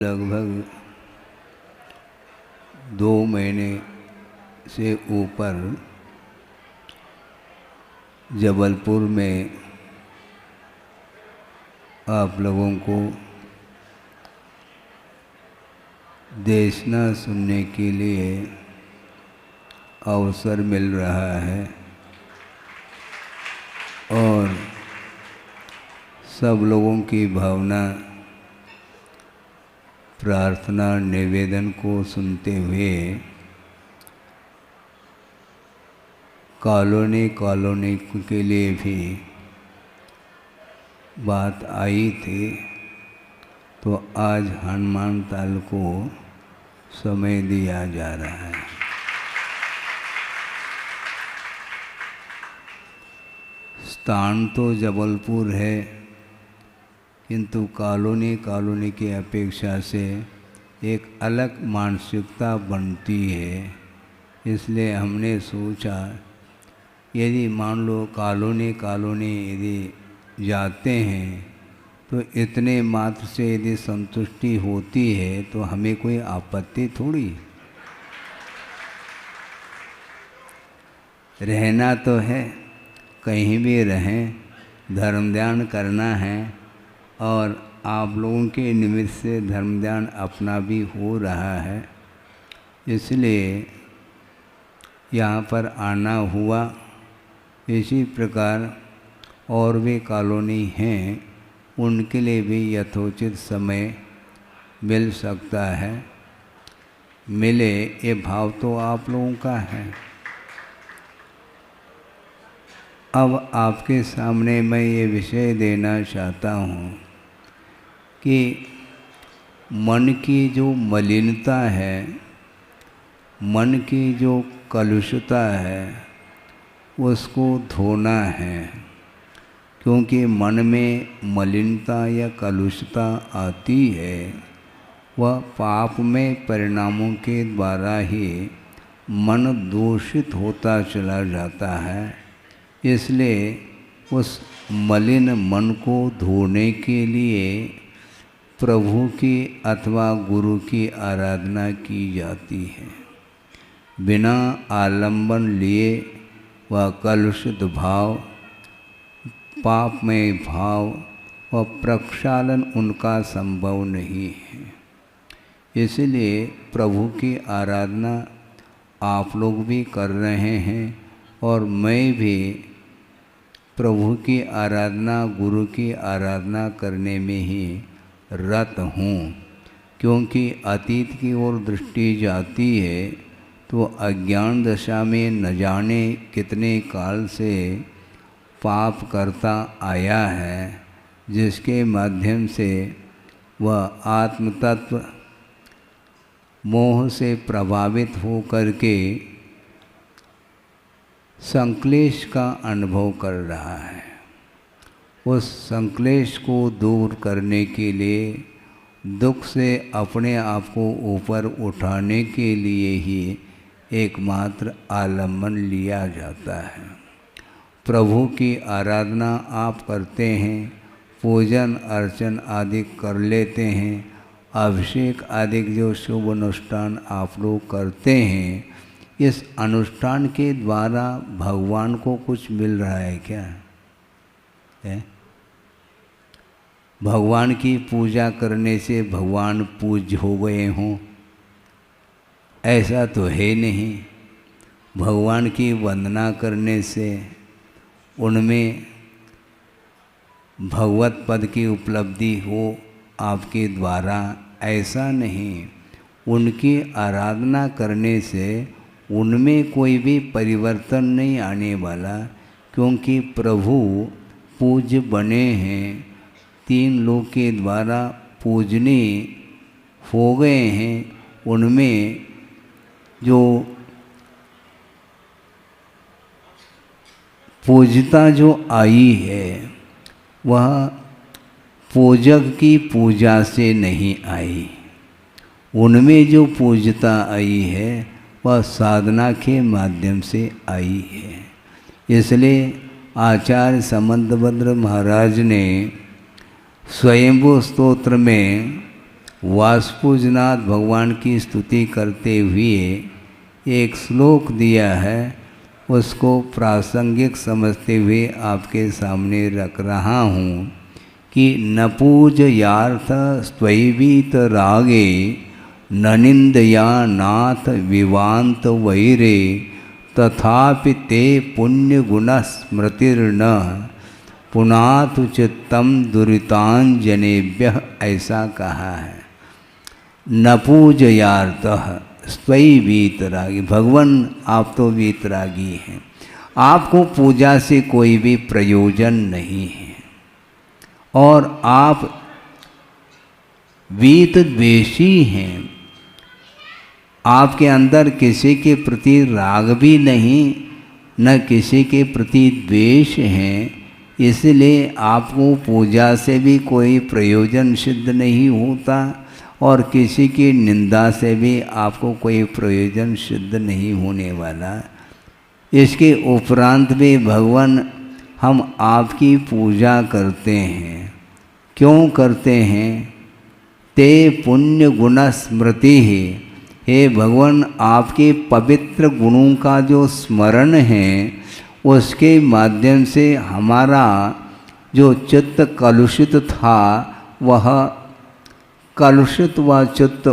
लगभग 2 महीने से ऊपर जबलपुर में आप लोगों को देशना सुनने के लिए अवसर मिल रहा है और सब लोगों की भावना, प्रार्थना, निवेदन को सुनते हुए कॉलोनी के लिए भी बात आई थी। तो आज हनुमान ताल को समय दिया जा रहा है। स्थान तो जबलपुर है, किंतु कॉलोनी की अपेक्षा से एक अलग मानसिकता बनती है। इसलिए हमने सोचा यदि मान लो कॉलोनी यदि जाते हैं तो इतने मात्र से यदि संतुष्टि होती है तो हमें कोई आपत्ति थोड़ी। रहना तो है, कहीं भी रहें, धर्म ध्यान करना है और आप लोगों के निमित्त से धर्म ध्यान अपना भी हो रहा है। इसलिए यहाँ पर आना हुआ। इसी प्रकार और भी कॉलोनी हैं, उनके लिए भी यथोचित समय मिल सकता है। मिले ये भाव तो आप लोगों का है। अब आपके सामने मैं ये विषय देना चाहता हूँ कि मन की जो मलिनता है, मन की जो कलुषता है, उसको धोना है। क्योंकि मन में मलिनता या कलुषता आती है, वह पाप में परिणामों के द्वारा ही मन दूषित होता चला जाता है। इसलिए उस मलिन मन को धोने के लिए प्रभु की अथवा गुरु की आराधना की जाती है। बिना आलंबन लिए वह कलुषित भाव, पापमय भाव व प्रक्षालन उनका संभव नहीं है। इसलिए प्रभु की आराधना आप लोग भी कर रहे हैं और मैं भी प्रभु की आराधना, गुरु की आराधना करने में ही रत हूँ। क्योंकि अतीत की ओर दृष्टि जाती है तो अज्ञान दशा में न जाने कितने काल से पाप करता आया है, जिसके माध्यम से वह आत्मतत्व मोह से प्रभावित हो करके संक्लेश का अनुभव कर रहा है। उस संक्लेश को दूर करने के लिए, दुख से अपने आप को ऊपर उठाने के लिए ही एकमात्र आलम्बन लिया जाता है। प्रभु की आराधना आप करते हैं, पूजन अर्चन आदि कर लेते हैं, अभिषेक आदि जो शुभ अनुष्ठान आप लोग करते हैं, इस अनुष्ठान के द्वारा भगवान को कुछ मिल रहा है क्या? भगवान की पूजा करने से भगवान पूज्य हो गए हों, ऐसा तो है नहीं। भगवान की वंदना करने से उनमें भगवत पद की उपलब्धि हो आपके द्वारा, ऐसा नहीं। उनकी आराधना करने से उनमें कोई भी परिवर्तन नहीं आने वाला, क्योंकि प्रभु पूज्य बने हैं, 3 लोक के द्वारा पूजनीय हो गए हैं। उनमें जो पूज्यता जो आई है, वह पूजक की पूजा से नहीं आई। उनमें जो पूज्यता आई है वह साधना के माध्यम से आई है। इसलिए आचार्य समंतभद्र महाराज ने स्वयंभू स्तोत्र में वासुपूजनाथ भगवान की स्तुति करते हुए एक श्लोक दिया है, उसको प्रासंगिक समझते हुए आपके सामने रख रहा हूँ कि न पूजयार्थ स्वैवीत रागे न निंदया नाथ विवांत वैरे तथापि ते पुण्य गुण स्मृतिर्न पुनातु चित्तम दुरितांजनेभ्य, ऐसा कहा है। न पूजयार्थ स्वयं वीतरागी, भगवान आप तो वीतरागी हैं, आपको पूजा से कोई भी प्रयोजन नहीं है और आप वीत द्वेषी हैं, आपके अंदर किसी के प्रति राग भी नहीं न किसी के प्रति द्वेष है, इसलिए आपको पूजा से भी कोई प्रयोजन सिद्ध नहीं होता और किसी की निंदा से भी आपको कोई प्रयोजन सिद्ध नहीं होने वाला। इसके उपरांत भी भगवान हम आपकी पूजा करते हैं, क्यों करते हैं? ते पुण्य गुण स्मृति ही, हे भगवान आपके पवित्र गुणों का जो स्मरण है उसके माध्यम से हमारा जो चित्त कलुषित था वह कलुषित व चित्त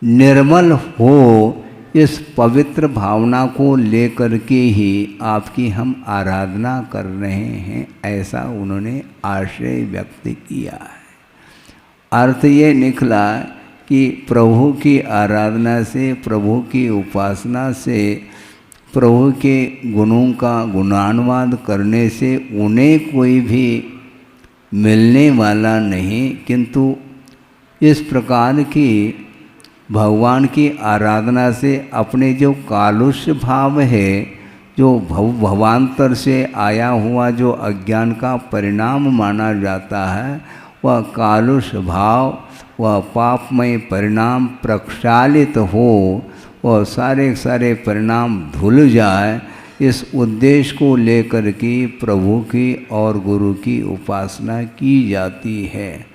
निर्मल हो, इस पवित्र भावना को लेकर के ही आपकी हम आराधना कर रहे हैं, ऐसा उन्होंने आशय व्यक्त किया है। अर्थ ये निकला कि प्रभु की आराधना से, प्रभु की उपासना से, प्रभु के गुणों का गुणानुवाद करने से उन्हें कोई भी मिलने वाला नहीं, किंतु इस प्रकार की भगवान की आराधना से अपने जो कालुष्य भाव है, जो भवांतर से आया हुआ जो अज्ञान का परिणाम माना जाता है, वह कालुष्य भाव वह पापमय परिणाम प्रक्षालित हो और सारे सारे परिणाम धुल जाए, इस उद्देश्य को लेकर के प्रभु की और गुरु की उपासना की जाती है।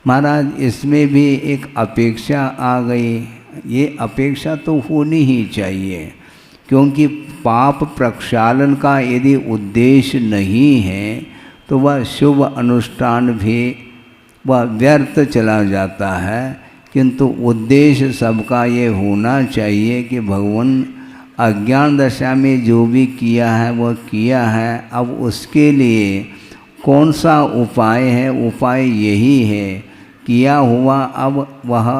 महाराज इसमें भी एक अपेक्षा आ गई, ये अपेक्षा तो होनी ही चाहिए, क्योंकि पाप प्रक्षालन का यदि उद्देश्य नहीं है तो वह शुभ अनुष्ठान भी वह व्यर्थ चला जाता है, किंतु उद्देश्य सबका ये होना चाहिए कि भगवान अज्ञान दशा में जो भी किया है वह किया है, अब उसके लिए कौन सा उपाय है? उपाय यही है, किया हुआ अब वह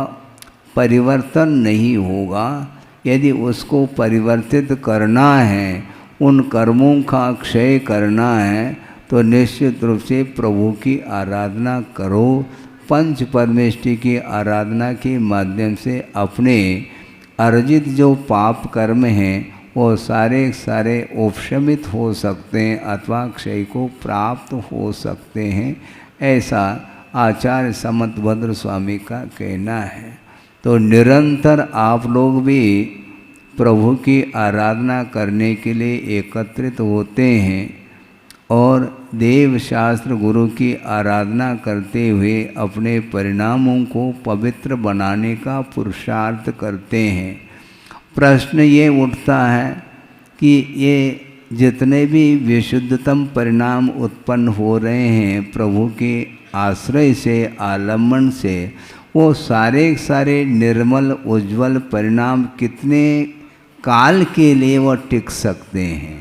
परिवर्तन नहीं होगा। यदि उसको परिवर्तित करना है, उन कर्मों का क्षय करना है, तो निश्चित रूप से प्रभु की आराधना करो। पंच परमेष्टि की आराधना के माध्यम से अपने अर्जित जो पाप कर्म हैं वो सारे सारे उपशमित हो सकते हैं अथवा क्षय को प्राप्त हो सकते हैं, ऐसा आचार्य समतभद्र स्वामी का कहना है। तो निरंतर आप लोग भी प्रभु की आराधना करने के लिए एकत्रित होते हैं और देव शास्त्र गुरु की आराधना करते हुए अपने परिणामों को पवित्र बनाने का पुरुषार्थ करते हैं। प्रश्न ये उठता है कि ये जितने भी विशुद्धतम परिणाम उत्पन्न हो रहे हैं प्रभु के आश्रय से, आलम्बन से, वो सारे सारे निर्मल उज्जवल परिणाम कितने काल के लिए वो टिक सकते हैं?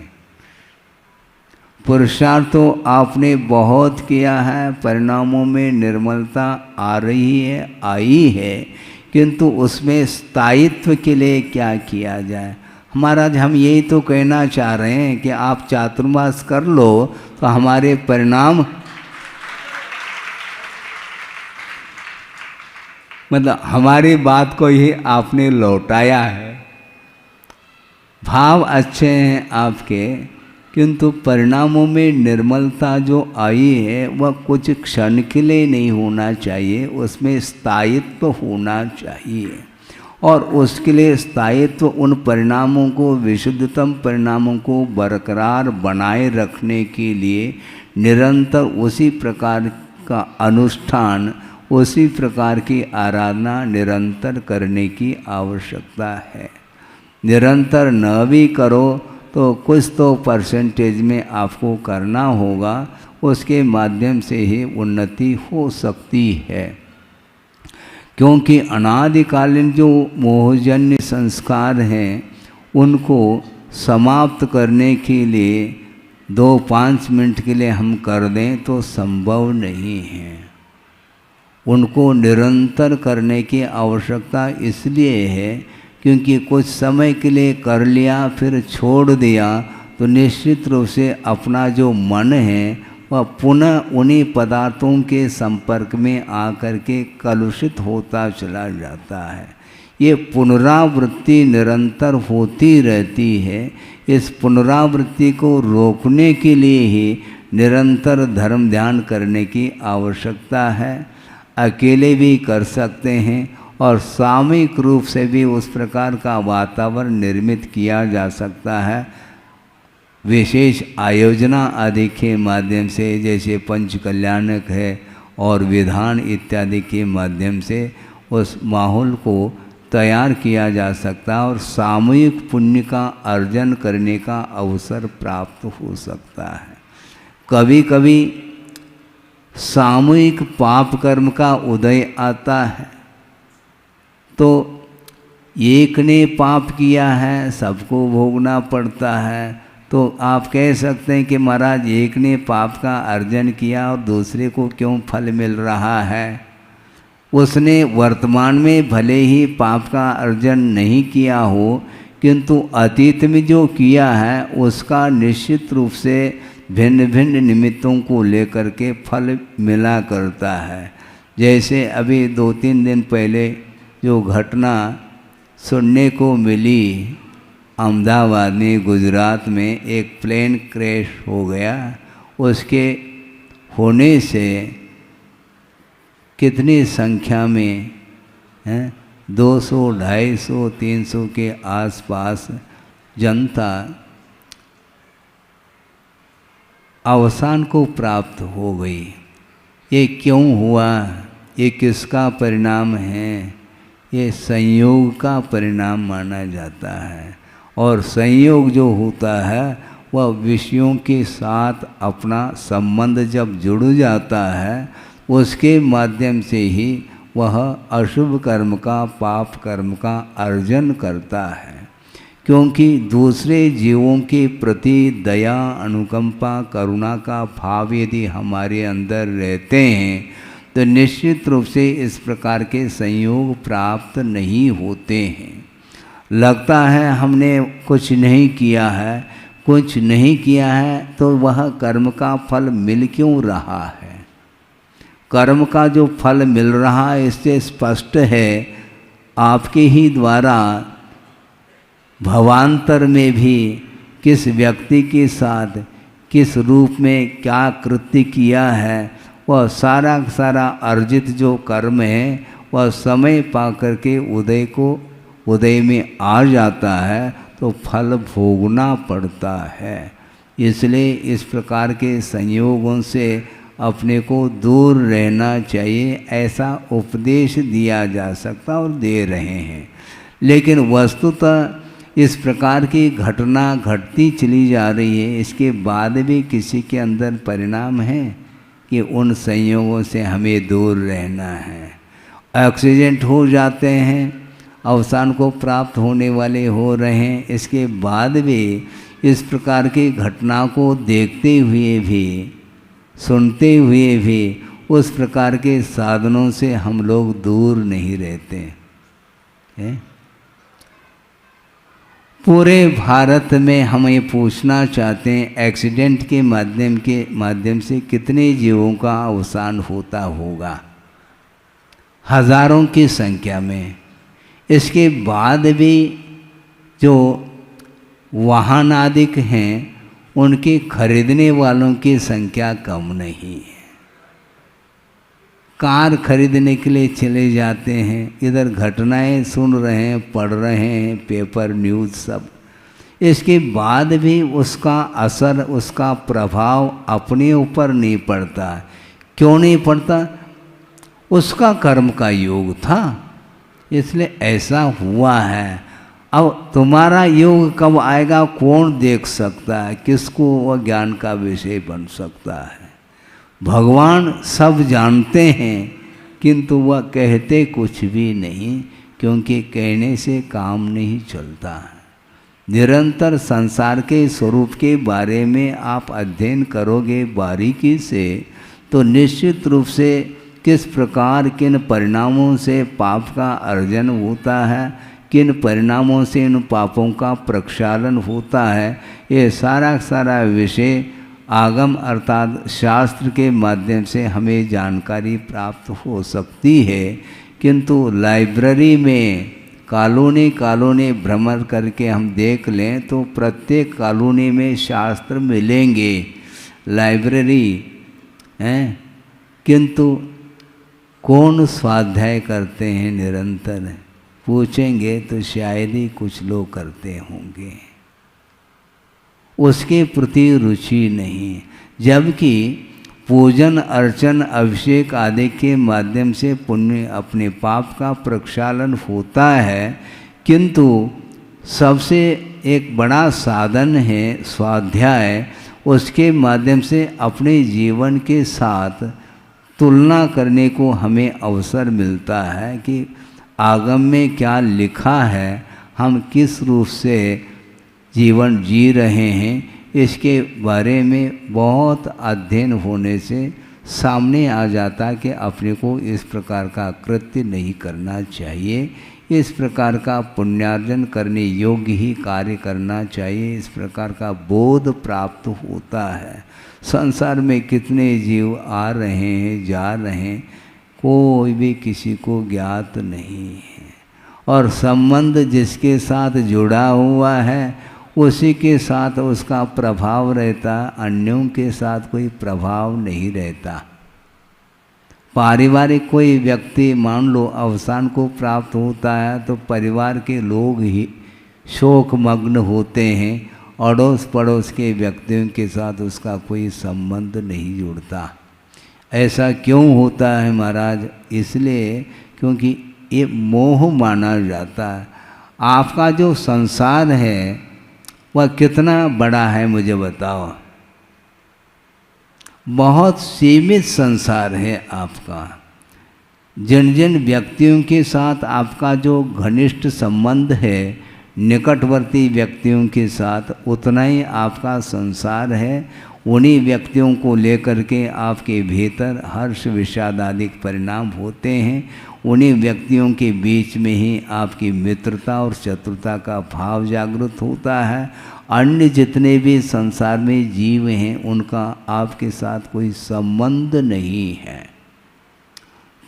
पुरुषार्थ तो आपने बहुत किया है, परिणामों में निर्मलता आ रही है, आई है, किंतु उसमें स्थायित्व के लिए क्या किया जाए? महाराज हम यही तो कहना चाह रहे हैं कि आप चातुर्मास कर लो तो हमारे परिणाम, मतलब हमारी बात को ही आपने लौटाया है। भाव अच्छे हैं आपके, किंतु परिणामों में निर्मलता जो आई है वह कुछ क्षण के लिए नहीं होना चाहिए, उसमें स्थायित्व होना चाहिए। और उसके लिए स्थायित्व उन परिणामों को, विशुद्धतम परिणामों को बरकरार बनाए रखने के लिए निरंतर उसी प्रकार का अनुष्ठान, उसी प्रकार की आराधना निरंतर करने की आवश्यकता है। निरंतर न भी करो तो कुछ तो परसेंटेज में आपको करना होगा, उसके माध्यम से ही उन्नति हो सकती है। क्योंकि अनादिकालीन जो मोहजन्य संस्कार हैं उनको समाप्त करने के लिए 2-5 मिनट के लिए हम कर दें तो संभव नहीं है। उनको निरंतर करने की आवश्यकता इसलिए है क्योंकि कुछ समय के लिए कर लिया फिर छोड़ दिया तो निश्चित रूप से अपना जो मन है वह पुनः उन्हीं पदार्थों के संपर्क में आकर के कलुषित होता चला जाता है। ये पुनरावृत्ति निरंतर होती रहती है। इस पुनरावृत्ति को रोकने के लिए ही निरंतर धर्म ध्यान करने की आवश्यकता है। अकेले भी कर सकते हैं और सामूहिक रूप से भी उस प्रकार का वातावरण निर्मित किया जा सकता है, विशेष आयोजना आदि के माध्यम से, जैसे पंच कल्याणक है और विधान इत्यादि के माध्यम से उस माहौल को तैयार किया जा सकता है और सामूहिक पुण्य का अर्जन करने का अवसर प्राप्त हो सकता है। कभी कभी सामूहिक पाप कर्म का उदय आता है तो एक ने पाप किया है सबको भोगना पड़ता है, तो आप कह सकते हैं कि महाराज एक ने पाप का अर्जन किया और दूसरे को क्यों फल मिल रहा है। उसने वर्तमान में भले ही पाप का अर्जन नहीं किया हो किंतु अतीत में जो किया है उसका निश्चित रूप से भिन्न भिन्न निमित्तों को लेकर के फल मिला करता है। जैसे अभी 2-3 दिन पहले जो घटना सुनने को मिली, अहमदाबाद में गुजरात में एक प्लेन क्रैश हो गया। उसके होने से कितनी संख्या में 200, 250, 300 के आसपास जनता अवसान को प्राप्त हो गई। ये क्यों हुआ? ये किसका परिणाम है? ये संयोग का परिणाम माना जाता है। और संयोग जो होता है वह विषयों के साथ अपना संबंध जब जुड़ जाता है उसके माध्यम से ही वह अशुभ कर्म का, पाप कर्म का अर्जन करता है। क्योंकि दूसरे जीवों के प्रति दया, अनुकंपा, करुणा का भाव यदि हमारे अंदर रहते हैं तो निश्चित रूप से इस प्रकार के संयोग प्राप्त नहीं होते हैं। लगता है हमने कुछ नहीं किया है, कुछ नहीं किया है तो वह कर्म का फल मिल क्यों रहा है? कर्म का जो फल मिल रहा है इससे स्पष्ट है आपके ही द्वारा भवांतर में भी किस व्यक्ति के साथ किस रूप में क्या कृत्य किया है, वह सारा सारा अर्जित जो कर्म है वह समय पा करके उदय में आ जाता है तो फल भोगना पड़ता है। इसलिए इस प्रकार के संयोगों से अपने को दूर रहना चाहिए, ऐसा उपदेश दिया जा सकता और दे रहे हैं। लेकिन वस्तुतः इस प्रकार की घटना घटती चली जा रही है, इसके बाद भी किसी के अंदर परिणाम है कि उन संयोगों से हमें दूर रहना है। एक्सीडेंट हो जाते हैं, अवसान को प्राप्त होने वाले हो रहे हैं, इसके बाद भी इस प्रकार की घटना को देखते हुए भी, सुनते हुए भी उस प्रकार के साधनों से हम लोग दूर नहीं रहते हैं। पूरे भारत में हम ये पूछना चाहते हैं एक्सीडेंट के माध्यम से कितने जीवों का अवसान होता होगा? हजारों की संख्या में। इसके बाद भी जो वाहन आदिक हैं उनके खरीदने वालों की संख्या कम नहीं है। कार खरीदने के लिए चले जाते हैं, इधर घटनाएं सुन रहे हैं, पढ़ रहे हैं, पेपर न्यूज़ सब। इसके बाद भी उसका असर, उसका प्रभाव अपने ऊपर नहीं पड़ता। क्यों नहीं पड़ता? उसका कर्म का योग था, इसलिए ऐसा हुआ है। अब तुम्हारा योग कब आएगा कौन देख सकता है, किसको वह ज्ञान का विषय बन सकता है। भगवान सब जानते हैं किंतु वह कहते कुछ भी नहीं, क्योंकि कहने से काम नहीं चलता है। निरंतर संसार के स्वरूप के बारे में आप अध्ययन करोगे बारीकी से तो निश्चित रूप से किस प्रकार किन परिणामों से पाप का अर्जन होता है, किन परिणामों से इन पापों का प्रक्षालन होता है, ये सारा विषय आगम अर्थात शास्त्र के माध्यम से हमें जानकारी प्राप्त हो सकती है। किंतु लाइब्रेरी में कॉलोनी भ्रमण करके हम देख लें तो प्रत्येक कॉलोनी में शास्त्र मिलेंगे, लाइब्रेरी हैं, किंतु कौन स्वाध्याय करते हैं निरंतर, पूछेंगे तो शायद ही कुछ लोग करते होंगे, उसके प्रति रुचि नहीं। जबकि पूजन अर्चन अभिषेक आदि के माध्यम से पुण्य अपने पाप का प्रक्षालन होता है, किंतु सबसे एक बड़ा साधन है स्वाध्याय। उसके माध्यम से अपने जीवन के साथ तुलना करने को हमें अवसर मिलता है कि आगम में क्या लिखा है, हम किस रूप से जीवन जी रहे हैं, इसके बारे में बहुत अध्ययन होने से सामने आ जाता कि अपने को इस प्रकार का कृत्य नहीं करना चाहिए, इस प्रकार का पुण्यार्जन करने योग्य ही कार्य करना चाहिए, इस प्रकार का बोध प्राप्त होता है। संसार में कितने जीव आ रहे हैं जा रहे हैं, कोई भी किसी को ज्ञात नहीं है, और संबंध जिसके साथ जुड़ा हुआ है उसी के साथ उसका प्रभाव रहता, अन्यों के साथ कोई प्रभाव नहीं रहता। पारिवारिक कोई व्यक्ति मान लो अवसान को प्राप्त होता है तो परिवार के लोग ही शोक मग्न होते हैं, अड़ोस पड़ोस के व्यक्तियों के साथ उसका कोई संबंध नहीं जुड़ता। ऐसा क्यों होता है महाराज? इसलिए क्योंकि ये मोह माना जाता है। आपका जो संसार है वह कितना बड़ा है मुझे बताओ? बहुत सीमित संसार है आपका। जिन जिन व्यक्तियों के साथ आपका जो घनिष्ठ संबंध है, निकटवर्ती व्यक्तियों के साथ, उतना ही आपका संसार है। उन्हीं व्यक्तियों को लेकर के आपके भीतर हर्ष विषाद आदि परिणाम होते हैं। उन्हीं व्यक्तियों के बीच में ही आपकी मित्रता और शत्रुता का भाव जागृत होता है। अन्य जितने भी संसार में जीव हैं उनका आपके साथ कोई संबंध नहीं है।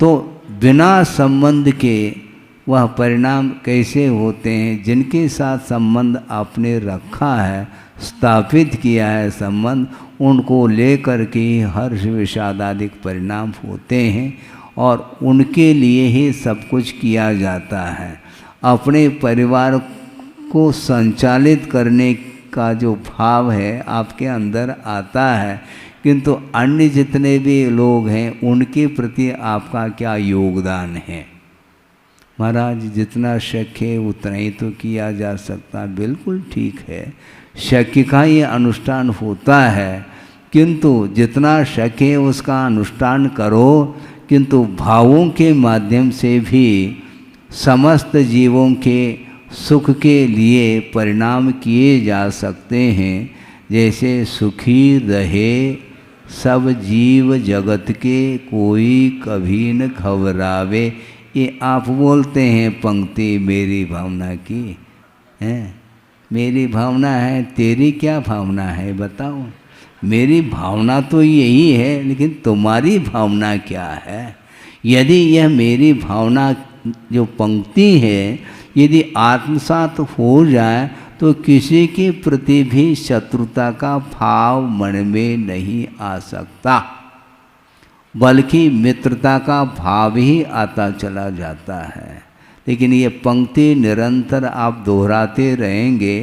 तो बिना संबंध के वह परिणाम कैसे होते हैं? जिनके साथ संबंध आपने रखा है, स्थापित किया है संबंध, उनको लेकर के हर्ष विषादादिक परिणाम होते हैं और उनके लिए ही सब कुछ किया जाता है। अपने परिवार को संचालित करने का जो भाव है आपके अंदर आता है, किंतु अन्य जितने भी लोग हैं उनके प्रति आपका क्या योगदान है? महाराज जितना शक्य है उतना ही तो किया जा सकता। बिल्कुल ठीक है, शक्य का ये अनुष्ठान होता है, किंतु जितना शक्य है उसका अनुष्ठान करो, किंतु भावों के माध्यम से भी समस्त जीवों के सुख के लिए परिणाम किए जा सकते हैं। जैसे सुखी रहे सब जीव जगत के, कोई कभी न घबरावे, ये आप बोलते हैं पंक्ति मेरी भावना की है। मेरी भावना है, तेरी क्या भावना है बताओ? मेरी भावना तो यही है, लेकिन तुम्हारी भावना क्या है? यदि यह मेरी भावना जो पंक्ति है यदि आत्मसात हो जाए तो किसी के प्रति भी शत्रुता का भाव मन में नहीं आ सकता, बल्कि मित्रता का भाव ही आता चला जाता है। लेकिन ये पंक्ति निरंतर आप दोहराते रहेंगे,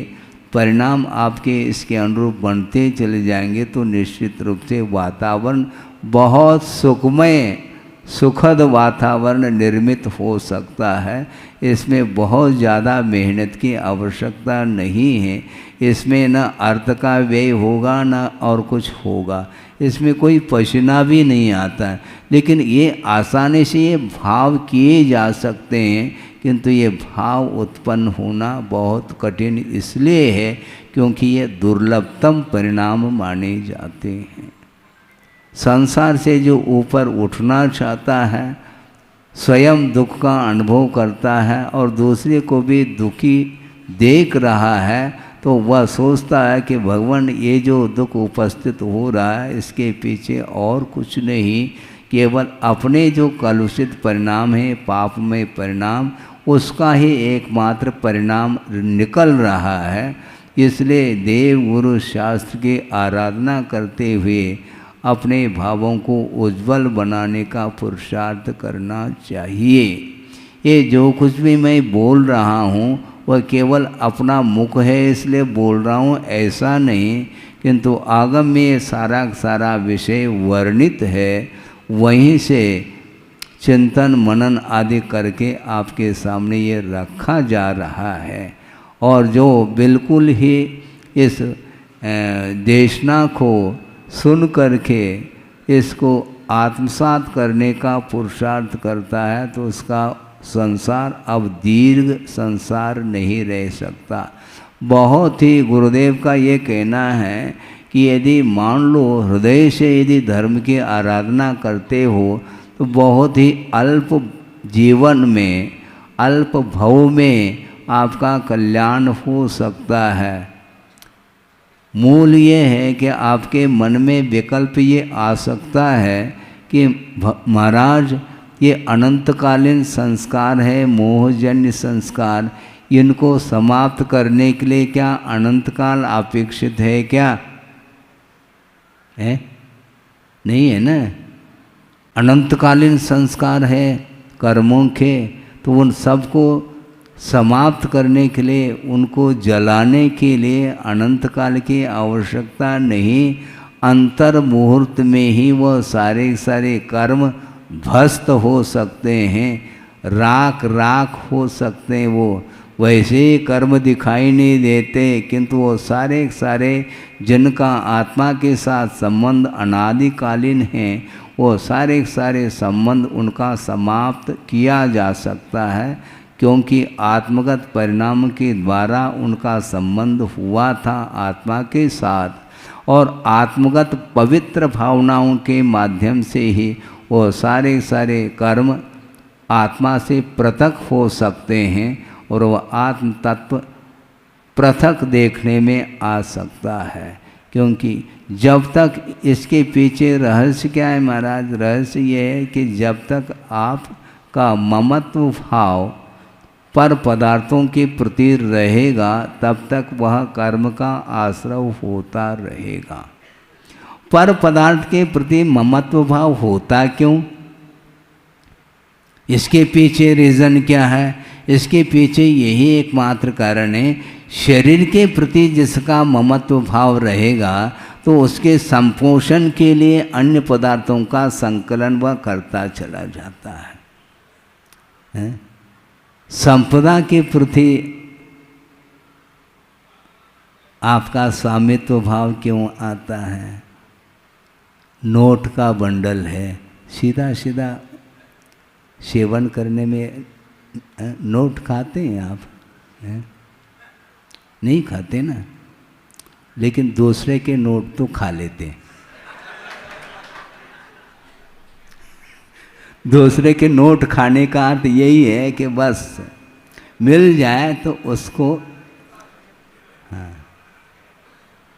परिणाम आपके इसके अनुरूप बनते चले जाएंगे, तो निश्चित रूप से वातावरण बहुत सुखमय सुखद वातावरण निर्मित हो सकता है। इसमें बहुत ज़्यादा मेहनत की आवश्यकता नहीं है। इसमें न अर्थ का व्यय होगा न और कुछ होगा, इसमें कोई पसीना भी नहीं आता है। लेकिन ये आसानी से ये भाव किए जा सकते हैं, किंतु ये भाव उत्पन्न होना बहुत कठिन इसलिए है क्योंकि ये दुर्लभतम परिणाम माने जाते हैं। संसार से जो ऊपर उठना चाहता है, स्वयं दुख का अनुभव करता है और दूसरे को भी दुखी देख रहा है, तो वह सोचता है कि भगवान ये जो दुख उपस्थित हो रहा है इसके पीछे और कुछ नहीं, केवल अपने जो कलुषित परिणाम है, पापमय परिणाम, उसका ही एकमात्र परिणाम निकल रहा है। इसलिए देव गुरु शास्त्र की आराधना करते हुए अपने भावों को उज्जवल बनाने का पुरुषार्थ करना चाहिए। ये जो कुछ भी मैं बोल रहा हूँ वह केवल अपना मुख है इसलिए बोल रहा हूँ ऐसा नहीं, किंतु आगम में सारा विषय वर्णित है, वहीं से चिंतन मनन आदि करके आपके सामने ये रखा जा रहा है। और जो बिल्कुल ही इस देशना को सुन करके इसको आत्मसात करने का पुरुषार्थ करता है, तो उसका संसार अब दीर्घ संसार नहीं रह सकता। बहुत ही गुरुदेव का ये कहना है कि यदि मान लो हृदय से यदि धर्म की आराधना करते हो तो बहुत ही अल्प जीवन में, अल्प भव में आपका कल्याण हो सकता है। मूल ये है कि आपके मन में विकल्प ये आ सकता है कि महाराज ये अनंतकालीन संस्कार है, मोहजन्य संस्कार, इनको समाप्त करने के लिए क्या अनंत काल अपेक्षित है क्या? है नहीं है ना। अनंतकालीन संस्कार है कर्मों के, तो उन सबको समाप्त करने के लिए, उनको जलाने के लिए अनंत काल की आवश्यकता नहीं। अंतर मुहूर्त में ही वह सारे कर्म भस्त हो सकते हैं, राख राख हो सकते हैं। वो वैसे ही कर्म दिखाई नहीं देते, किंतु वो सारे जिनका आत्मा के साथ संबंध अनादिकालीन हैं, वो सारे संबंध उनका समाप्त किया जा सकता है, क्योंकि आत्मगत परिणाम के द्वारा उनका संबंध हुआ था आत्मा के साथ, और आत्मगत पवित्र भावनाओं के माध्यम से ही वो सारे कर्म आत्मा से पृथक हो सकते हैं और वह आत्म तत्व पृथक देखने में आ सकता है। क्योंकि जब तक इसके पीछे रहस्य क्या है महाराज? रहस्य ये है कि जब तक आपका ममत्व भाव पर पदार्थों के प्रति रहेगा, तब तक वह कर्म का आश्रय होता रहेगा। पर पदार्थ के प्रति ममत्व भाव होता क्यों? इसके पीछे रीज़न क्या है? इसके पीछे यही एकमात्र कारण है, शरीर के प्रति जिसका ममत्व भाव रहेगा तो उसके संपोषण के लिए अन्य पदार्थों का संकलन वह करता चला जाता है। संपदा के प्रति आपका स्वामित्व भाव क्यों आता है? नोट का बंडल है, सीधा सेवन करने में नोट खाते हैं आप? नहीं खाते ना, लेकिन दूसरे के नोट तो खा लेते हैं। दूसरे के नोट खाने का अर्थ यही है कि बस मिल जाए तो उसको,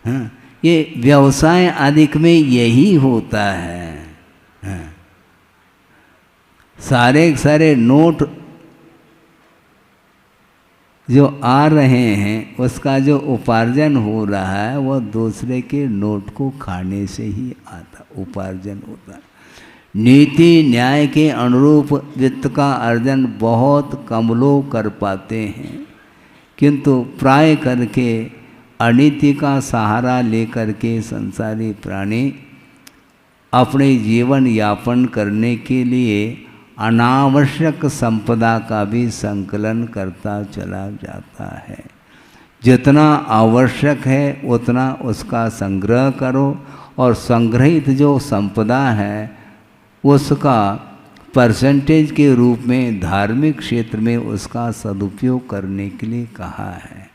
हाँ, ये व्यवसाय आदि में यही होता है। सारे नोट जो आ रहे हैं उसका जो उपार्जन हो रहा है वह दूसरे के नोट को खाने से ही आता उपार्जन होता है। नीति न्याय के अनुरूप वित्त का अर्जन बहुत कम लोग कर पाते हैं, किंतु प्राय करके अनीति का सहारा लेकर के संसारी प्राणी अपने जीवन यापन करने के लिए अनावश्यक संपदा का भी संकलन करता चला जाता है। जितना आवश्यक है उतना उसका संग्रह करो और संग्रहित जो संपदा है उसका परसेंटेज के रूप में धार्मिक क्षेत्र में उसका सदुपयोग करने के लिए कहा है।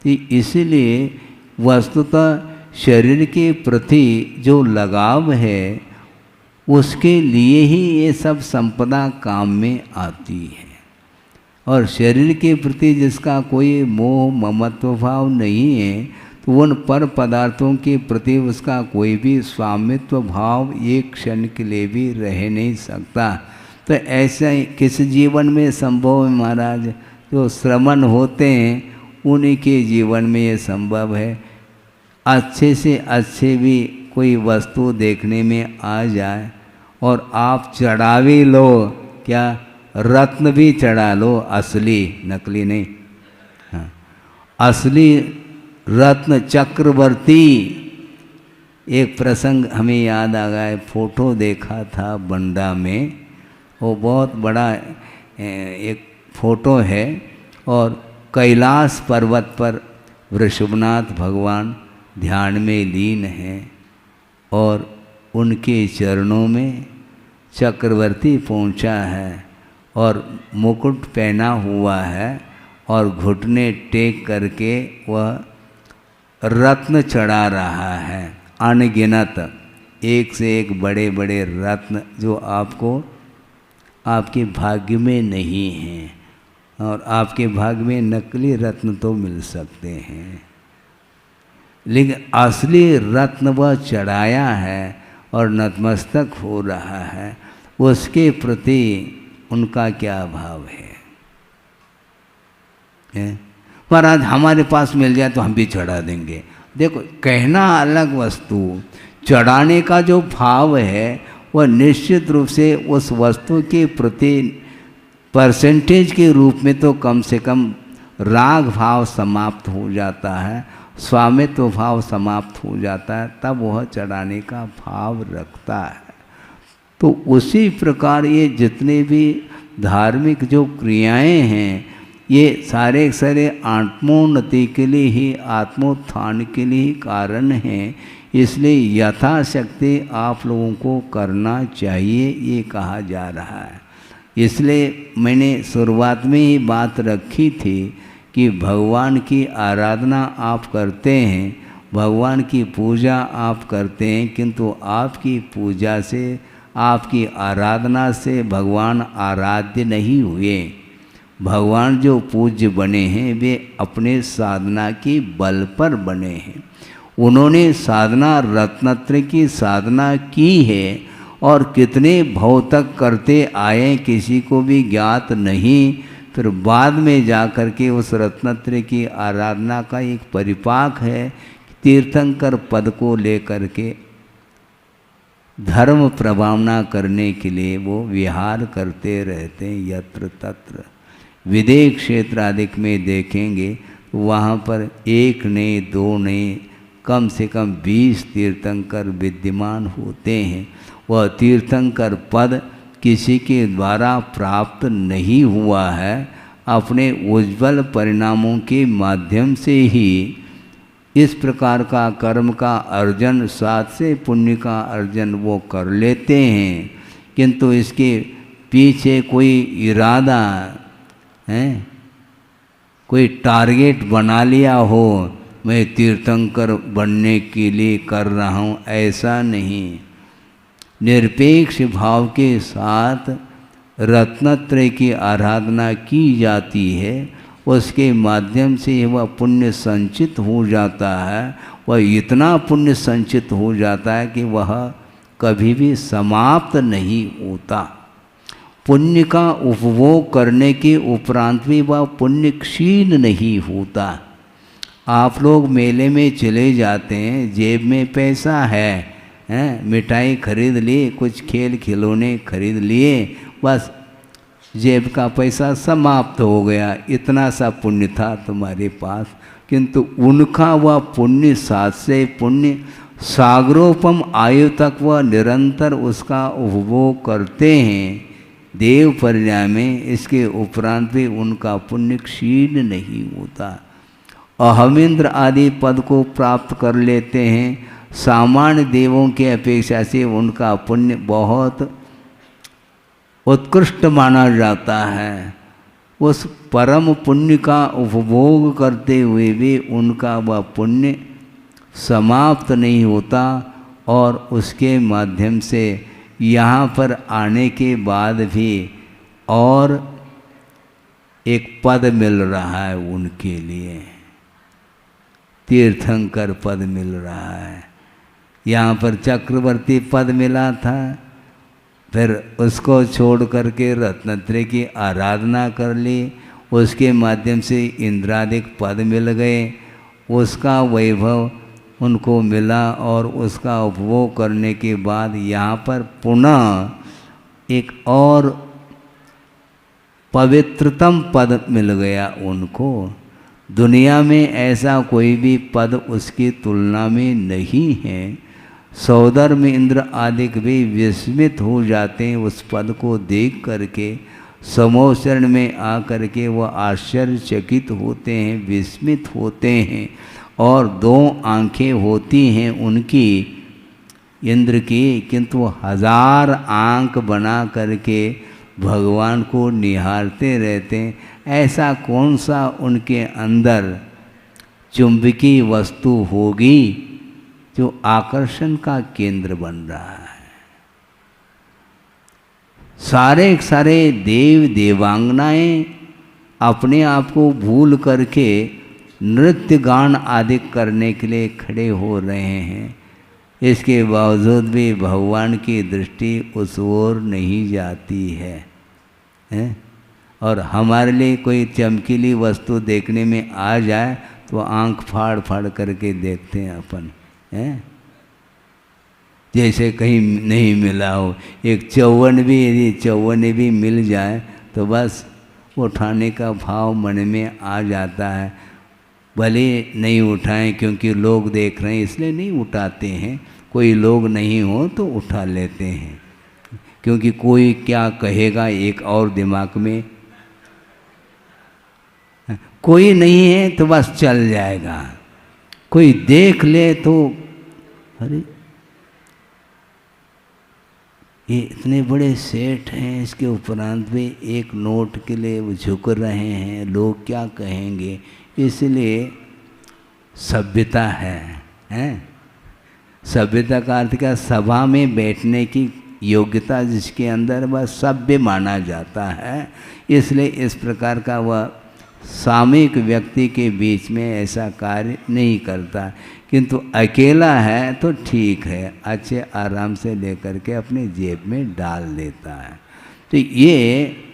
तो इसलिए वस्तुतः शरीर के प्रति जो लगाव है उसके लिए ही ये सब संपदा काम में आती है। और शरीर के प्रति जिसका कोई मोह ममत्व भाव नहीं है तो उन पर पदार्थों के प्रति उसका कोई भी स्वामित्व भाव एक क्षण के लिए भी रह नहीं सकता। तो ऐसा ही किस जीवन में संभव है महाराज? जो श्रमण होते हैं उन्हीं के जीवन में ये संभव है। अच्छे से अच्छे भी कोई वस्तु देखने में आ जाए और आप चढ़ा भी लो, क्या रत्न भी चढ़ा लो, असली नकली नहीं, हाँ असली रत्न चक्रवर्ती। एक प्रसंग हमें याद आ गया, फोटो देखा था बंडा में, वो बहुत बड़ा एक फोटो है और कैलाश पर्वत पर वृषभनाथ भगवान ध्यान में लीन हैं और उनके चरणों में चक्रवर्ती पहुंचा है और मुकुट पहना हुआ है और घुटने टेक करके वह रत्न चढ़ा रहा है। अनगिनत एक से एक बड़े बड़े रत्न जो आपको आपके भाग्य में नहीं हैं, और आपके भाग्य में नकली रत्न तो मिल सकते हैं लेकिन असली रत्न वह चढ़ाया है और नतमस्तक हो रहा है। उसके प्रति उनका क्या भाव है? महाराज हमारे पास मिल जाए तो हम भी चढ़ा देंगे। देखो कहना अलग वस्तु, चढ़ाने का जो भाव है वह निश्चित रूप से उस वस्तु के प्रति परसेंटेज के रूप में तो कम से कम राग भाव समाप्त हो जाता है, स्वामित्व भाव समाप्त हो जाता है, तब वह चढ़ाने का भाव रखता है। तो उसी प्रकार ये जितने भी धार्मिक जो क्रियाएं हैं ये सारे सारे आत्मोन्नति के लिए ही, आत्मोत्थान के लिए ही कारण हैं। इसलिए यथाशक्ति आप लोगों को करना चाहिए ये कहा जा रहा है। इसलिए मैंने शुरुआत में ही बात रखी थी कि भगवान की आराधना आप करते हैं, भगवान की पूजा आप करते हैं, किंतु आपकी पूजा से, आपकी आराधना से भगवान आराध्य नहीं हुए। भगवान जो पूज्य बने हैं वे अपने साधना के बल पर बने हैं। उन्होंने साधना रत्नत्रय की साधना की है और कितने भव तक करते आए किसी को भी ज्ञात नहीं। फिर बाद में जा कर के उस रत्नत्रय की आराधना का एक परिपाक है, तीर्थंकर पद को लेकर के धर्म प्रभावना करने के लिए वो विहार करते रहते हैं। यत्र तत्र विदेह क्षेत्र आदि में देखेंगे वहाँ पर एक ने दो ने कम से कम 20 तीर्थंकर विद्यमान होते हैं। वह तीर्थंकर पद किसी के द्वारा प्राप्त नहीं हुआ है, अपने उज्ज्वल परिणामों के माध्यम से ही इस प्रकार का कर्म का अर्जन, साथ से पुण्य का अर्जन वो कर लेते हैं। किंतु इसके पीछे कोई इरादा है, कोई टारगेट बना लिया हो, मैं तीर्थंकर बनने के लिए कर रहा हूँ, ऐसा नहीं। निरपेक्ष भाव के साथ रत्नत्रय की आराधना की जाती है, उसके माध्यम से वह पुण्य संचित हो जाता है। वह इतना पुण्य संचित हो जाता है कि वह कभी भी समाप्त नहीं होता। पुण्य का उपभोग करने के उपरांत भी वह पुण्य क्षीण नहीं होता। आप लोग मेले में चले जाते हैं, जेब में पैसा है, मिठाई खरीद ली, कुछ खेल खिलौने खरीद लिए, बस जेब का पैसा समाप्त हो गया। इतना सा पुण्य था तुम्हारे पास, किंतु उनका वह पुण्य साथ से पुण्य सागरोपम आयु तक वह निरंतर उसका उपभोग करते हैं देव पर्याय में, इसके उपरांत भी उनका पुण्य क्षीण नहीं होता। अहमिंद्र आदि पद को प्राप्त कर लेते हैं, सामान्य देवों के अपेक्षा से उनका पुण्य बहुत उत्कृष्ट माना जाता है। उस परम पुण्य का उपभोग करते हुए भी उनका वह पुण्य समाप्त नहीं होता और उसके माध्यम से यहाँ पर आने के बाद भी और एक पद मिल रहा है उनके लिए, तीर्थंकर पद मिल रहा है। यहाँ पर चक्रवर्ती पद मिला था, फिर उसको छोड़ करके रत्नत्रय की आराधना कर ली, उसके माध्यम से इंद्रादिक पद मिल गए, उसका वैभव उनको मिला और उसका उपभोग करने के बाद यहाँ पर पुनः एक और पवित्रतम पद मिल गया उनको। दुनिया में ऐसा कोई भी पद उसकी तुलना में नहीं है। सौधर्म इंद्र आदि भी विस्मित हो जाते हैं उस पद को देख करके, समोचरण में आकर के वह आश्चर्यचकित होते हैं, विस्मित होते हैं। और दो आँखें होती हैं उनकी इंद्र की, किंतु 1000 आँख बना करके भगवान को निहारते रहते हैं। ऐसा कौन सा उनके अंदर चुंबकीय वस्तु होगी जो आकर्षण का केंद्र बन रहा है। सारे सारे देव देवांगनाएं अपने आप को भूल करके नृत्य गान आदि करने के लिए खड़े हो रहे हैं। इसके बावजूद भी भगवान की दृष्टि उस ओर नहीं जाती है? और हमारे लिए कोई चमकीली वस्तु देखने में आ जाए तो आंख फाड़ फाड़ करके देखते हैं अपन, हैं? जैसे कहीं नहीं मिला हो। एक चौवन भी, यदि चौवन भी मिल जाए तो बस उठाने का भाव मन में आ जाता है। भले नहीं उठाएं क्योंकि लोग देख रहे हैं इसलिए नहीं उठाते हैं, कोई लोग नहीं हो तो उठा लेते हैं, क्योंकि कोई क्या कहेगा एक और दिमाग में, कोई नहीं है तो बस चल जाएगा, कोई देख ले तो अरे ये इतने बड़े सेठ हैं, इसके उपरांत भी एक नोट के लिए वो झुक रहे हैं, लोग क्या कहेंगे। इसलिए सभ्यता है? सभ्यता का अर्थ क्या? सभा में बैठने की योग्यता जिसके अंदर वह सभ्य माना जाता है। इसलिए इस प्रकार का वह सामूहिक व्यक्ति के बीच में ऐसा कार्य नहीं करता, किंतु अकेला है तो ठीक है, अच्छे आराम से लेकर के अपने जेब में डाल देता है। तो ये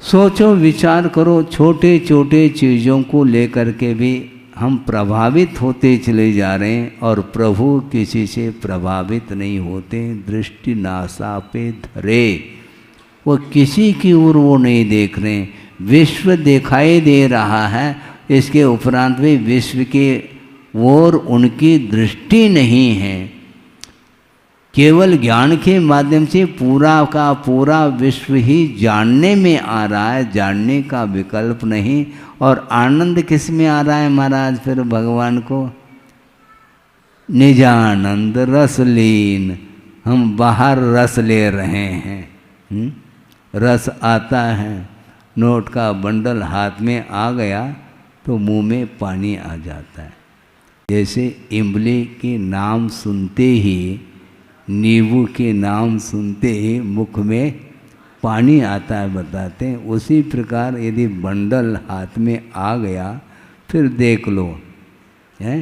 सोचो, विचार करो, छोटे छोटे चीज़ों को लेकर के भी हम प्रभावित होते चले जा रहे हैं और प्रभु किसी से प्रभावित नहीं होते। दृष्टि नासा पे धरे, वो किसी की ओर वो नहीं देख रहे हैं। विश्व दिखाई दे रहा है, इसके उपरांत भी विश्व के ओर उनकी दृष्टि नहीं है। केवल ज्ञान के माध्यम से पूरा का पूरा विश्व ही जानने में आ रहा है, जानने का विकल्प नहीं। और आनंद किस में आ रहा है महाराज? फिर भगवान को निजानंद रसलीन, हम बाहर रस ले रहे हैं। रस आता है, नोट का बंडल हाथ में आ गया तो मुंह में पानी आ जाता है। जैसे इमली के नाम सुनते ही, नींबू के नाम सुनते ही मुख में पानी आता है, बताते हैं। उसी प्रकार यदि बंडल हाथ में आ गया फिर देख लो, है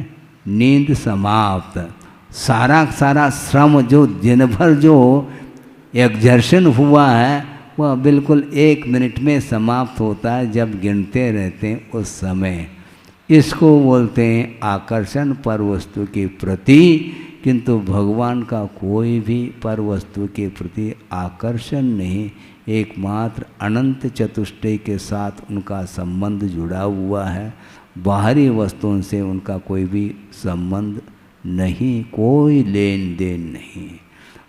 नींद समाप्त। सारा सारा श्रम जो दिन भर जो एक्सर्शन हुआ है वह बिल्कुल 1 मिनट में समाप्त होता है जब गिनते रहते हैं उस समय। इसको बोलते हैं आकर्षण पर वस्तु के प्रति। किंतु भगवान का कोई भी पर वस्तु के प्रति आकर्षण नहीं, एकमात्र अनंत चतुष्टय के साथ उनका संबंध जुड़ा हुआ है। बाहरी वस्तुओं से उनका कोई भी संबंध नहीं, कोई लेन देन नहीं,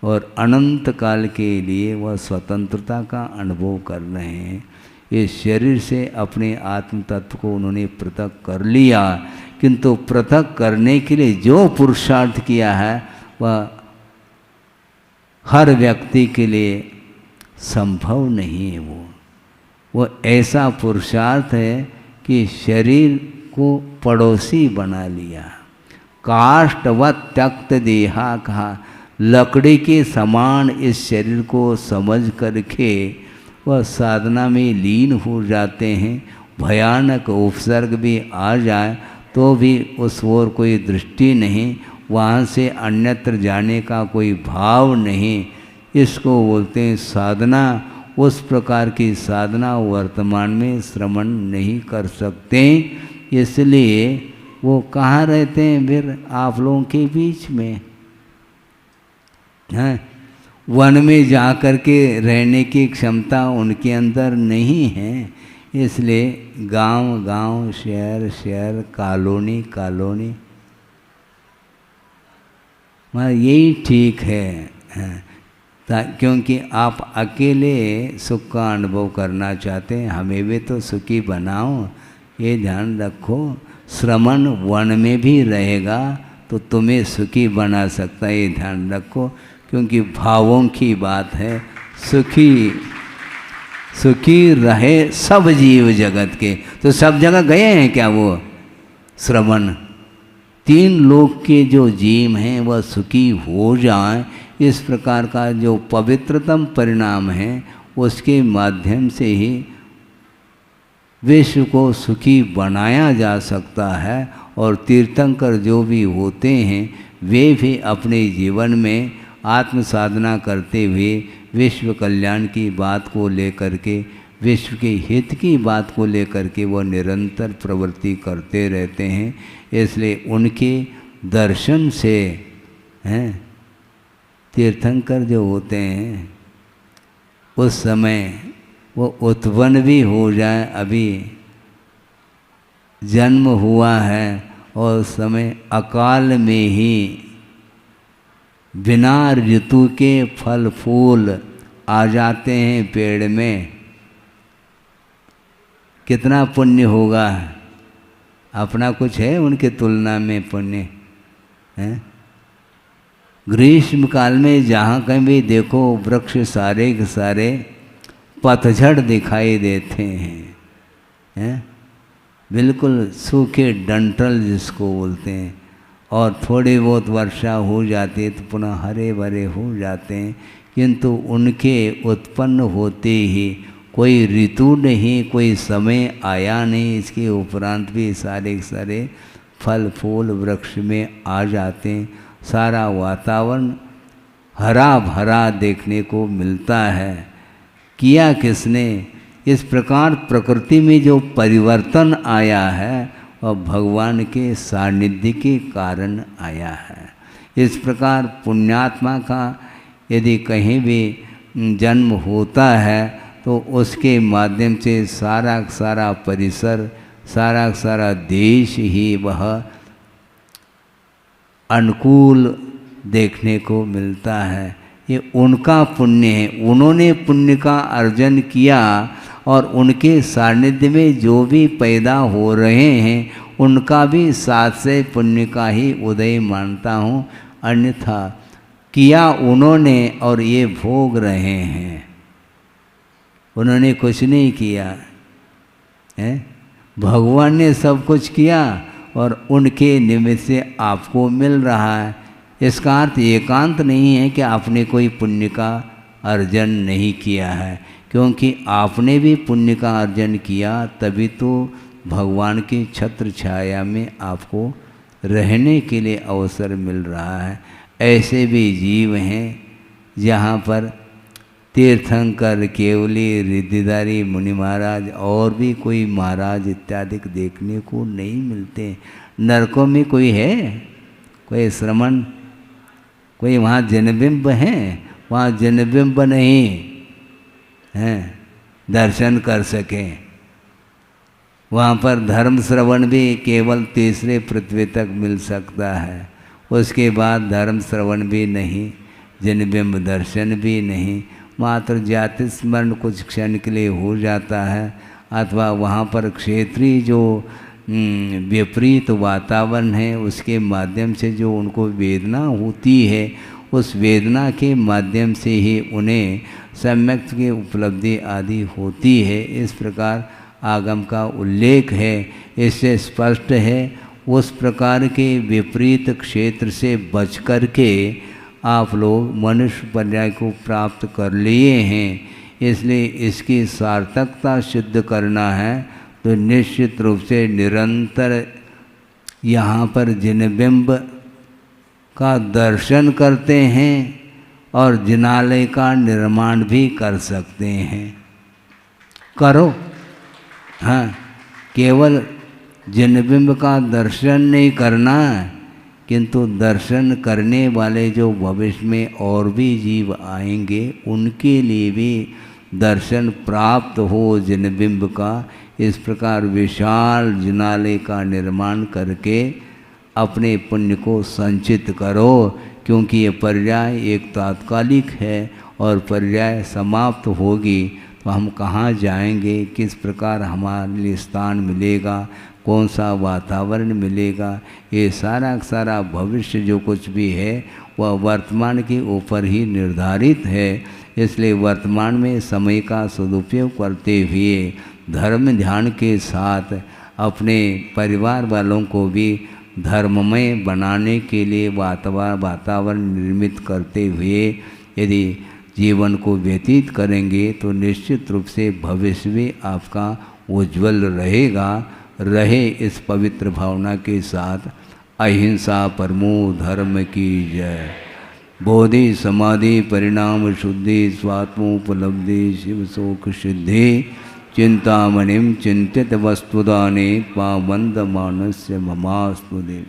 और अनंत काल के लिए वह स्वतंत्रता का अनुभव कर रहे हैं। इस शरीर से अपने आत्म तत्व को उन्होंने पृथक कर लिया, किंतु पृथक करने के लिए जो पुरुषार्थ किया है वह हर व्यक्ति के लिए संभव नहीं है। वो ऐसा पुरुषार्थ है कि शरीर को पड़ोसी बना लिया। काष्ठवत् त्यक्त देहा कहा, लकड़ी के समान इस शरीर को समझ करके वह साधना में लीन हो जाते हैं। भयानक उपसर्ग भी आ जाए तो भी उस ओर कोई दृष्टि नहीं, वहाँ से अन्यत्र जाने का कोई भाव नहीं। इसको बोलते हैं साधना। उस प्रकार की साधना वर्तमान में श्रवण नहीं कर सकते, इसलिए वो कहाँ रहते हैं फिर? आप लोगों के बीच में हैं। वन में जा कर के रहने की क्षमता उनके अंदर नहीं है, इसलिए गांव गांव, शहर शहर, कॉलोनी कॉलोनी, यही ठीक है। क्योंकि आप अकेले सुख का अनुभव करना चाहते हैं, हमें भी तो सुखी बनाओ, ये ध्यान रखो। श्रमण वन में भी रहेगा तो तुम्हें सुखी बना सकता है, ये ध्यान रखो, क्योंकि भावों की बात है। सुखी रहे सब जीव जगत के। तो सब जगह गए हैं क्या वो श्रवण? तीन लोक के जो जीव हैं वह सुखी हो जाएं, इस प्रकार का जो पवित्रतम परिणाम है उसके माध्यम से ही विश्व को सुखी बनाया जा सकता है। और तीर्थंकर जो भी होते हैं वे भी अपने जीवन में आत्म साधना करते हुए विश्व कल्याण की बात को लेकर के, विश्व के हित की बात को लेकर के वो निरंतर प्रवृत्ति करते रहते हैं। इसलिए उनके दर्शन से हैं तीर्थंकर जो होते हैं उस समय वो उत्पन्न भी हो जाए, अभी जन्म हुआ है और उस समय अकाल में ही बिना ऋतु के फल फूल आ जाते हैं पेड़ में, कितना पुण्य होगा? अपना कुछ है उनके तुलना में पुण्य है? ग्रीष्म काल में जहाँ कहीं भी देखो वृक्ष सारे के सारे पतझड़ दिखाई देते हैं, बिल्कुल सूखे डंठल जिसको बोलते हैं, और थोड़ी बहुत वर्षा हो जाती है तो पुनः हरे भरे हो जाते हैं। किंतु उनके उत्पन्न होते ही कोई ऋतु नहीं, कोई समय आया नहीं, इसके उपरांत भी सारे सारे फल फूल वृक्ष में आ जाते हैं। सारा वातावरण हरा भरा देखने को मिलता है। किया किसने? इस प्रकार प्रकृति में जो परिवर्तन आया है वह भगवान के सानिध्य के कारण आया है। इस प्रकार पुण्यात्मा का यदि कहीं भी जन्म होता है तो उसके माध्यम से सारा सारा परिसर, सारा सारा देश ही वह अनुकूल देखने को मिलता है। ये उनका पुण्य है, उन्होंने पुण्य का अर्जन किया और उनके सानिध्य में जो भी पैदा हो रहे हैं उनका भी साथ से पुण्य का ही उदय मानता हूँ। अन्यथा किया उन्होंने और ये भोग रहे हैं, उन्होंने कुछ नहीं किया है, भगवान ने सब कुछ किया और उनके निमित्त से आपको मिल रहा है। इसका अर्थ एकांत नहीं है कि आपने कोई पुण्य का अर्जन नहीं किया है, क्योंकि आपने भी पुण्य का अर्जन किया तभी तो भगवान की छत्र छाया में आपको रहने के लिए अवसर मिल रहा है। ऐसे भी जीव हैं जहाँ पर तीर्थंकर, केवली, रिद्धिधारी मुनि महाराज और भी कोई महाराज इत्यादि देखने को नहीं मिलते। नरकों में कोई है, कोई श्रमण, कोई वहाँ जनबिंब हैं? वहाँ जनबिंब नहीं हैं दर्शन कर सकें। वहाँ पर धर्म श्रवण भी केवल तीसरे पृथ्वी तक मिल सकता है। उसके बाद धर्म श्रवण भी नहीं, जिनबिंब दर्शन भी नहीं, मात्र जाति स्मरण कुछ क्षण के लिए हो जाता है, अथवा वहाँ पर क्षेत्रीय जो विपरीत वातावरण है उसके माध्यम से जो उनको वेदना होती है, उस वेदना के माध्यम से ही उन्हें सम्यक की उपलब्धि आदि होती है। इस प्रकार आगम का उल्लेख है। इससे स्पष्ट है उस प्रकार के विपरीत क्षेत्र से बच कर के आप लोग मनुष्य पर्याय को प्राप्त कर लिए हैं। इसलिए इसकी सार्थकता सिद्ध करना है तो निश्चित रूप से निरंतर यहाँ पर जिनबिंब का दर्शन करते हैं और जिनालय का निर्माण भी कर सकते हैं। करो, हाँ, केवल जिनबिंब का दर्शन नहीं करना, किंतु दर्शन करने वाले जो भविष्य में और भी जीव आएंगे उनके लिए भी दर्शन प्राप्त हो जिनबिंब का। इस प्रकार विशाल जिनालय का निर्माण करके अपने पुण्य को संचित करो, क्योंकि ये पर्याय एक तात्कालिक है और पर्याय समाप्त होगी तो हम कहाँ जाएंगे, किस प्रकार हमारे लिए स्थान मिलेगा, कौन सा वातावरण मिलेगा, ये सारा सारा भविष्य जो कुछ भी है वह वर्तमान के ऊपर ही निर्धारित है। इसलिए वर्तमान में समय का सदुपयोग करते हुए धर्म ध्यान के साथ अपने परिवार वालों को भी धर्ममय बनाने के लिए वातावरण निर्मित करते हुए यदि जीवन को व्यतीत करेंगे तो निश्चित रूप से भविष्य भी आपका उज्जवल रहेगा। रहे इस पवित्र भावना के साथ। अहिंसा परमो धर्म की जय। बोधि समाधि परिणाम शुद्धि स्वात्मोपलब्धि शिव शोक सिद्धि चिंतामणिम चिंतित वस्तुदाने पावंद मानस्य ममास्तु देवी।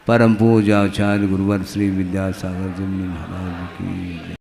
परम पूज्य आचार्य गुरुवर श्री विद्यासागर जी महाराज की जय।